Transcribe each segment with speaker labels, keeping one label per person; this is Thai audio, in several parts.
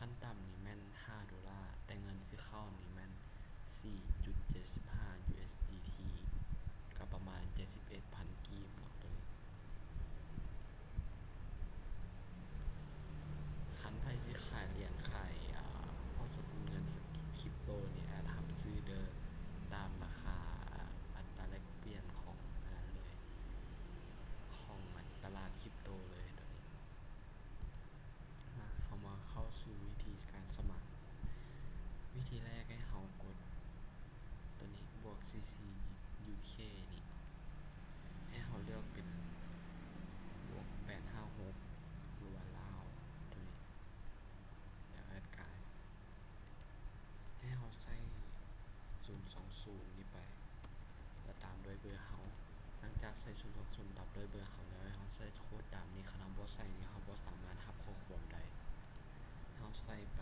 Speaker 1: ขั้นต่ำนี่แม่น$5แต่เงินสิเข้านี่แม่น4.75 USDT ก็ประมาณ71,000กีบเนาะตัวนี้คันไผสิขายเหรียญขายพวกสกุลเงินคริปโตนี่อาจรับซื้อเด้อตามราคาอัตราแลกเปลี่ยนของอันนั้นเลยของตลาดคริปโตเลยตัวนี้เฮามาเข้าสู่วิธีการสมัครวิธีแรกให้เฮากดตัวนี้บวก CC UK นี่ให้เฮาเลือกเป็นบวก856หรือว่าลาวตัวนี้แล้วแอดกายให้เฮาใส่020นี่ไปแล้วตามด้วยเบอร์เฮาหลังจากใส่020ตามด้วยเบอร์เฮาแล้วให้เฮาใส่โค้ดตามนี้คันเฮาบ่ใส่นี่เฮาบ่สามารถรับข้อความได้เฮาใส่ไป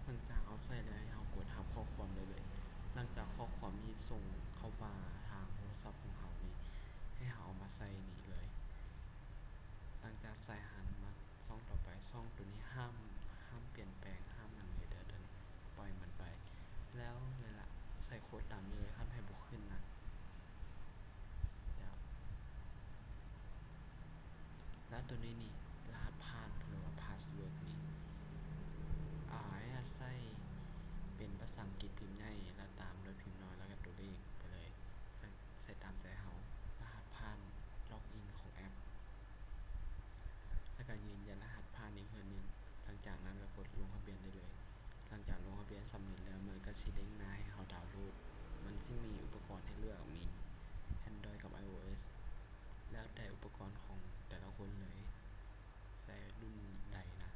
Speaker 1: หลังจากเฮาใส่แล้วให้เฮากดรับข้อความได้เลยหลังจากข้อความนี้ส่งเข้ามาทางโทรศัพท์ของเฮานี่ให้เฮาเอามาใส่นี่เลยหลังจากใส่หันมาช่องต่อไปช่องตัวนี้ห้ามเปลี่ยนแปลงห้ามหยังเลยเด้อตัวนี้ปล่อยมันไปแล้วเวลาใส่โค้ดตามนี้เลยคันให้บ่ขึ้นนะแล้วตัวนี้นี่รหัสผ่านหรือว่าพาสเวิร์ดนี่ให้ใส่เป็นภาษาอังกฤษพิมพ์ใหญ่แล้วตามด้วยพิมพ์น้อยแล้วก็ตัวเลขไปเลยใส่ตามใจเฮารหัสผ่านล็อกอินของแอปแล้วก็ยืนยันรหัสผ่านอีกเทื่อนึงหลังจากนั้นก็กดลงทะเบียนได้เลยหลังจากลงทะเบียนสำเร็จแล้วมันก็สิเด้งหน้าให้เฮาดาวน์โหลดมันสิมีอุปกรณ์ให้เลือกมี Android กับ iOS แล้วแต่อุปกรณ์ของแต่ละคนเลยใช้รุ่นใดนะ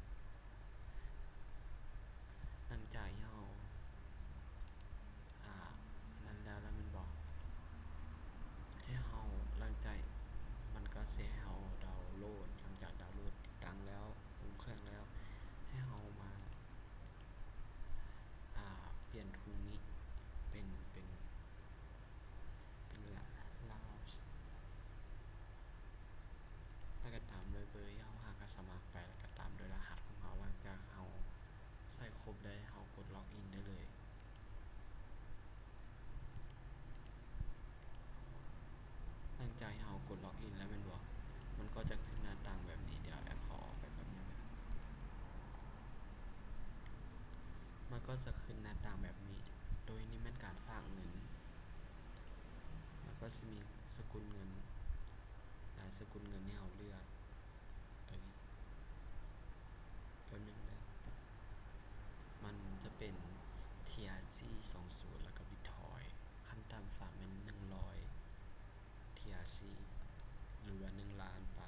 Speaker 1: หลังจากที่เฮานั้นแล้วมันบอกให้เฮาหลังจากมันก็สิให้เฮาดาวน์โหลดหลังจากดาวน์โหลดติดตั้งแล้วลงเครื่องแล้วให้เฮามาเปลี่ยนทุนนี้เป็นลาวแล้วก็ตามด้วยเบอร์ที่เฮาหากสมัครไปแล้วก็ตามด้วยรหัสของเฮาหลังจากเฮาใส่ครบได้เฮากดล็อกอินได้เลยหลังจากที่เฮากดล็อกอินแล้วแม่นบ่มันก็จะขึ้นหน้าต่างแบบนี้เดี๋ยวแอดขอออกไปแป๊บนึงมันก็จะขึ้นหน้าต่างแบบนี้โดยนี่แม่นการฝากเงินมันก็สิมีสกุลเงินหลายสกุลเงินให้เฮาเลือกตัวนี้แป๊บนึงนะมันจะเป็น TRC20 แล้วก็ Bitcoin ขั้นต่ำฝากเป็น100 TRC หรือว่า1ล้านไป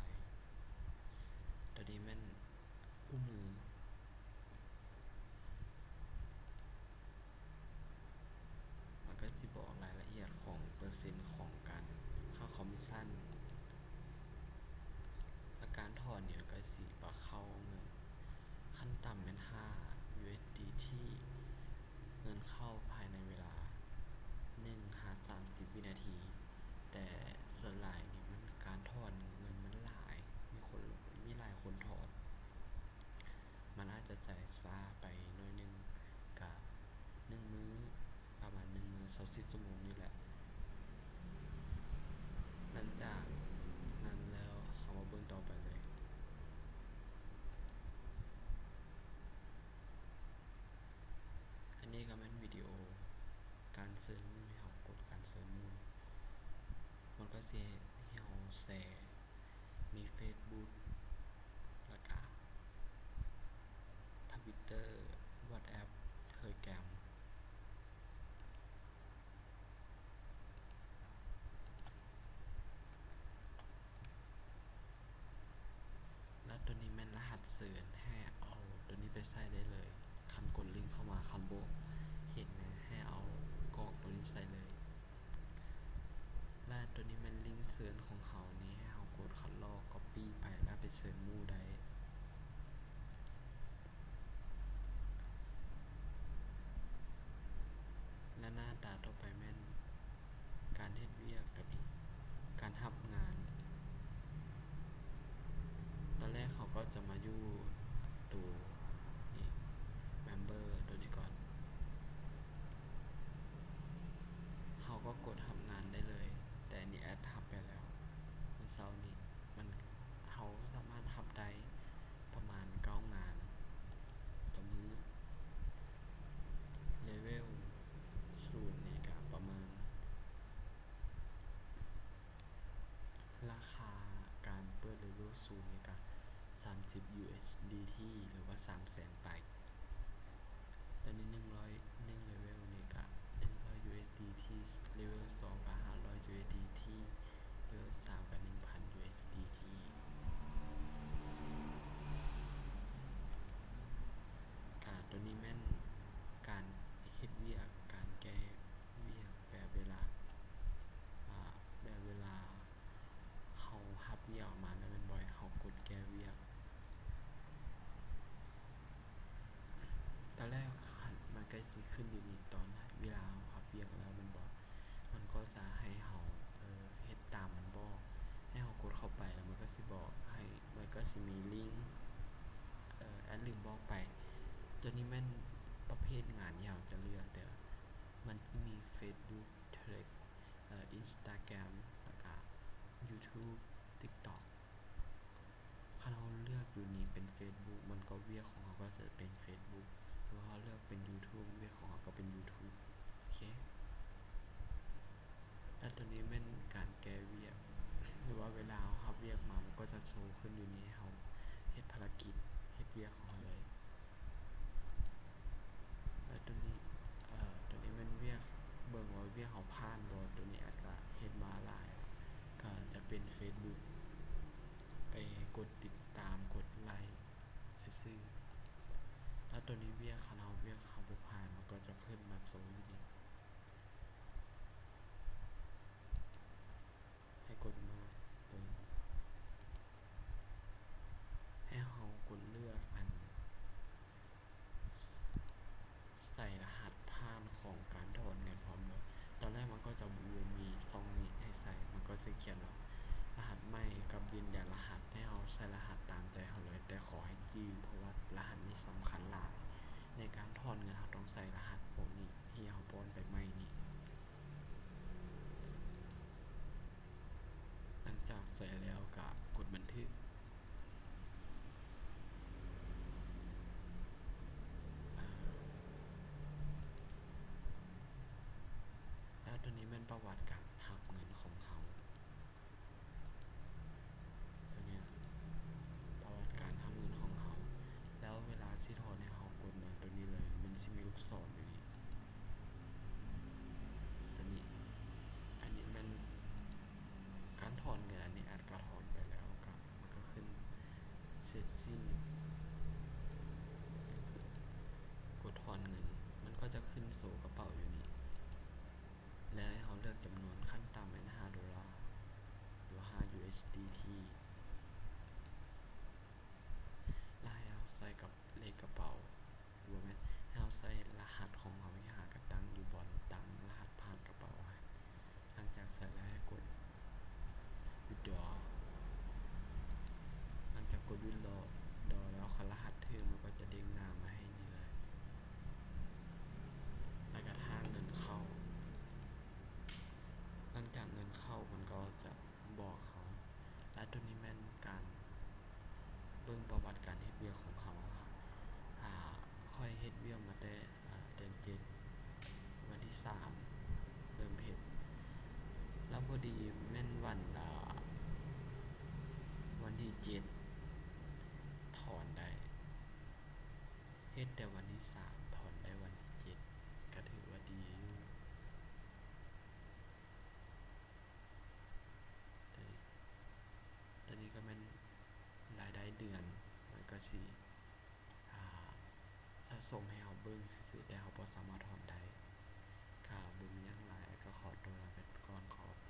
Speaker 1: ตัวนี้แม่นคู่มือมันก็สิบอกรายละเอียดของเปอร์เซ็นต์ของการค่าคอมมิชชั่นและการถอนเนี่ยก็สิบ่เข้าเงินขั้นต่ำเป็น5 USDT เงินเข้าภายในเวลา1-30 วินาทีแต่ส่วนหลายนี่มันการถอนเงินมันหลายมีหลายคนถอนมันอาจจะจ่ายช้าไปหน่อยนึงก็1มื้อประมาณ1มื้อ24ชั่วโมงนี่แหละหลังจากนั้นแล้วเฮามาเบิ่งต่อไปเลยอันนี้ก็แม่นวิดีโอการเซิร์ชให้เฮากดการเซิร์ชมันก็สิให้เฮาแชร์มี Facebook แล้วก็ Twitter WhatsApp Telegram แล้วตัวนี้แม่นรหัสเสริญให้เอาตัวนี้ไปใส่ได้เลยคันกดลิงก์เข้ามาคันบ่เห็นให้เอากรอกตัวนี้ใส่เลยและตัวนี้แม่นลิงก์เสริญของเฮานี่ให้เฮากดคัดลอก Copy ไปแล้วไปเสริญหมู่ได้และหน้าตาต่อไปแม่นการเฮ็ดเวียกตัวนี้การรับ ก็จะมาอยู่ตัวนี่ member ตัวนี้ก่อนเขาก็กดทำงานได้เลยแต่อันนี้แอดทับไปแล้วเมื่อเช้านี้มันเขาสามารถทับได้ประมาณ9 งานต่อมื้อเลเวล0นี่ก็ประมาณราคาการเปิดเลเวล0นี่ก็30 USDT หรือว่า 300,000 ไปตอนนี้100เลเวลนี่ก็100 USDT เลเวล2ก็500 USDT เลเวล3ก็1,000 USDT ตัวนี้แม่นการเฮ็ดเวียกการแก้เวียกแบบเวลาเฮารับเวียกออกมาแล้วแม่นบ่ให้เฮากดแก้เวียกตอนแรกมันก็สิขึ้นอยู่นี่ตอนเวลาเฮารับเวียกแล้วแม่นบ่มันก็จะให้เฮาเฮ็ดตามมันบ่ให้เฮากดเข้าไปแล้วมันก็สิบอกให้มันก็สิมีลิงก์แอดลืมบอกไปตัวนี้แม่นประเภทงานที่เฮาจะเลือกเด้อมันสิมี Facebook Threads Instagram แล้วก็ YouTube TikTok คันเฮาเลือกอยู่นี่เป็น Facebook มันก็เวียกของเฮาก็จะเป็น Facebook หรือว่าเฮาเลือกเป็น YouTube เวียกของเฮาก็เป็น YouTube โอเคแล้วตัวนี้แม่นการแก้เวียกหรือว่าเวลาเฮารับเวียกมามันก็จะโชว์ขึ้นอยู่นี่ให้เฮาเฮ็ดภารกิจเฮ็ดเวียกของเฮาเลยแล้วตัวนี้แม่นเวียกเบิ่งว่าเวียกเฮาผ่านบ่ตัวนี้อาจจะเฮ็ดมาหลายก็จะเป็น Facebook ไปกดติดตามกดไลค์ซื่อๆแล้วตัวนี้เวียกคันเฮาเวียกเฮาบ่ผ่านมันก็จะขึ้นมาโชว์อยู่นี่ให้กดมาเบิ่งให้เฮากดเลือกอันใส่รหัสผ่านของการถอนเงินพร้อมเลยตอนแรกมันก็จะมีช่องนี้ให้ใส่มันก็สิเขียนว่ารหัสใหม่กับยืนยันรหัสให้เฮาใส่รหัสตามใจเฮาเลยแต่ขอให้จื้อเพราะว่ารหัสนี้สำคัญหลายในการถอนเงินเฮาต้องใส่รหัสพวกนี้ที่เฮาป้อนไปใหม่นี้หลังจากใส่แล้วก็กดบันทึกแล้วตัวนี้มันประวัติการหักเงินของเฮาตัวเนี้ยประวัติการหักเงินของเฮาแล้วเวลาสิถอนให้เฮากดมาตัวนี้เลยมันสิมีลูกศรอยู่นี่ตัวนี้อันนี้มันการถอนเงินอันนี้อาจก็ถอนไปแล้วก็มันก็ขึ้นเสร็จสิ้นกดถอนเงินมันก็จะขึ้นสู่กระเป๋าอยู่นี่แล้วให้เราเลือกจำนวนขั้นต่ำเป็น$5หรือ5 USDT แล้วให้เราใส่กับเลขกระเป๋าหรือว่าให้เราใส่รหัสของเราที่หากระตั้งอยู่บนตั้งรหัสผ่านกระเป๋าหลังจากใส่แล้วให้กด withdraw หลังจากกด withdraw แล้วรหัสเธอมันก็จะเด้งหน้ามาให้นี่เลยแล้วก็ถ้าเงินเข้าหลังจากเงินเข้ามันก็จะบอกเขาและตัวนี้แม่นการเบิ่งประวัติการเฮ็ดเวียกของเขาค่อยเฮ็ดเวียกมาได้เดือน7วันที่3เริ่มเฮ็ดแล้วพอดีแม่นวันที่7ถอนได้เฮ็ดแต่วันที่3ถอนได้วันที่7ก็ถือว่าดีอยู่ตอนนี้ก็แม่นรายได้เดือนมันก็สิสะสมให้เฮาเบิ่งซื่อๆแต่เฮาบ่สามารถถอนได้ค่ะบ่มีหยังหลายก็ขอตัวลาไปก่อนขอบใจ